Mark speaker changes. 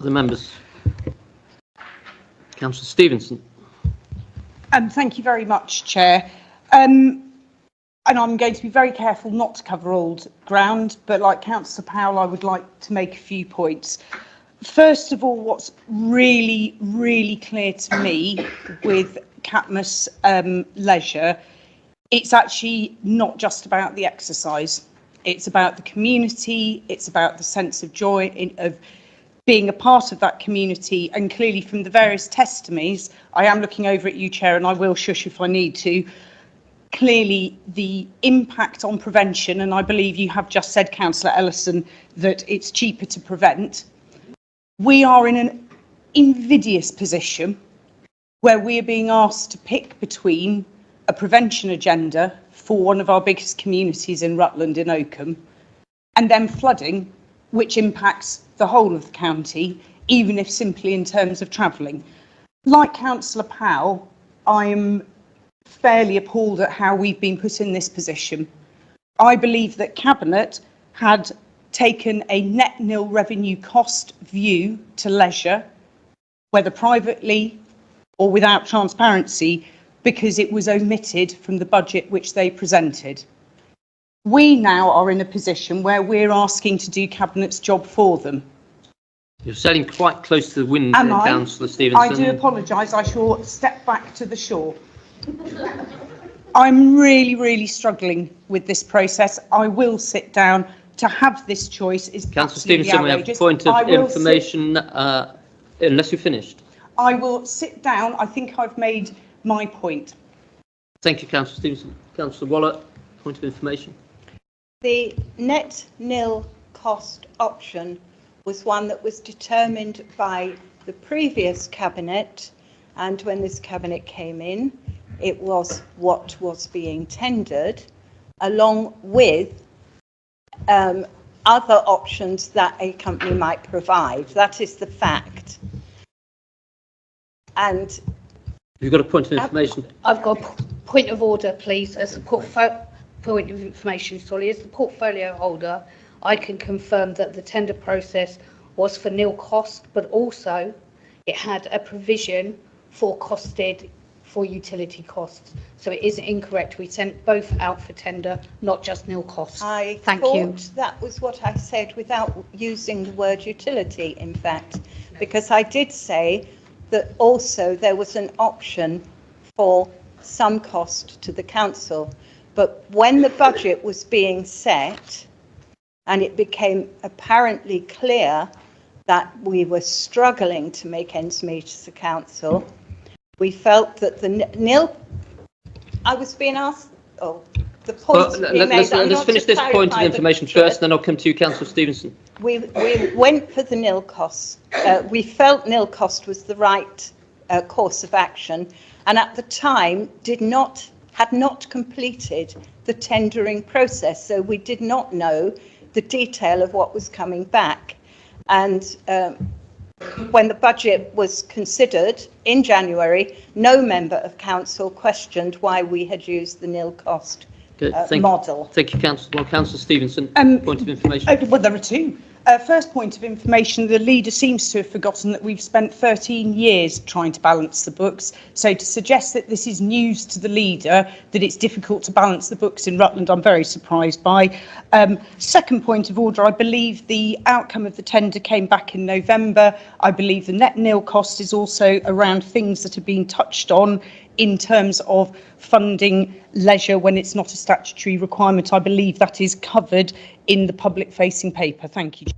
Speaker 1: Other members? Councillor Stephenson.
Speaker 2: Thank you very much, Chair. And I'm going to be very careful not to cover old ground, but like Councillor Powell, I would like to make a few points. First of all, what's really, really clear to me with Catmus Leisure, it's actually not just about the exercise. It's about the community. It's about the sense of joy of being a part of that community. And clearly from the various testimonies, I am looking over at you, Chair, and I will shush if I need to, clearly the impact on prevention, and I believe you have just said, Councillor Ellison, that it's cheaper to prevent. We are in an invidious position where we are being asked to pick between a prevention agenda for one of our biggest communities in Rutland, in Oakham, and then flooding, which impacts the whole of the county, even if simply in terms of travelling. Like Councillor Powell, I'm fairly appalled at how we've been put in this position. I believe that Cabinet had taken a net nil revenue cost view to leisure, whether privately or without transparency, because it was omitted from the budget which they presented. We now are in a position where we're asking to do Cabinet's job for them.
Speaker 1: You're sailing quite close to the wind, Councillor Stephenson.
Speaker 2: I do apologise. I shall step back to the shore. I'm really, really struggling with this process. I will sit down. To have this choice is
Speaker 1: Councillor Stephenson, we have a point of information, unless you're finished.
Speaker 2: I will sit down. I think I've made my point.
Speaker 1: Thank you, Councillor Stephenson. Councillor Waller, point of information.
Speaker 3: The net nil cost option was one that was determined by the previous Cabinet, and when this Cabinet came in, it was what was being tendered, along with other options that a company might provide. That is the fact. And
Speaker 1: you've got a point of information.
Speaker 4: I've got a point of order, please. As a point of information, sorry, as the portfolio holder, I can confirm that the tender process was for nil cost, but also it had a provision for costed for utility costs. So it is incorrect. We sent both out for tender, not just nil cost.
Speaker 3: Thank you. That was what I said without using the word utility, in fact, because I did say that also there was an option for some cost to the council. But when the budget was being set and it became apparently clear that we were struggling to make ends meet as a council, we felt that the nil, I was being asked, the point
Speaker 1: let's finish this point of information first, then I'll come to you, Councillor Stephenson.
Speaker 3: We went for the nil cost. We felt nil cost was the right course of action, and at the time had not completed the tendering process, so we did not know the detail of what was coming back. And when the budget was considered in January, no member of council questioned why we had used the nil cost model.
Speaker 1: Thank you, Councillor. Well, Councillor Stephenson, point of information.
Speaker 2: Well, there are two. First point of information, the leader seems to have forgotten that we've spent 13 years trying to balance the books. So to suggest that this is news to the leader, that it's difficult to balance the books in Rutland, I'm very surprised by. Second point of order, I believe the outcome of the tender came back in November. I believe the net nil cost is also around things that have been touched on in terms of funding leisure when it's not a statutory requirement. I believe that is covered in the public facing paper. Thank you.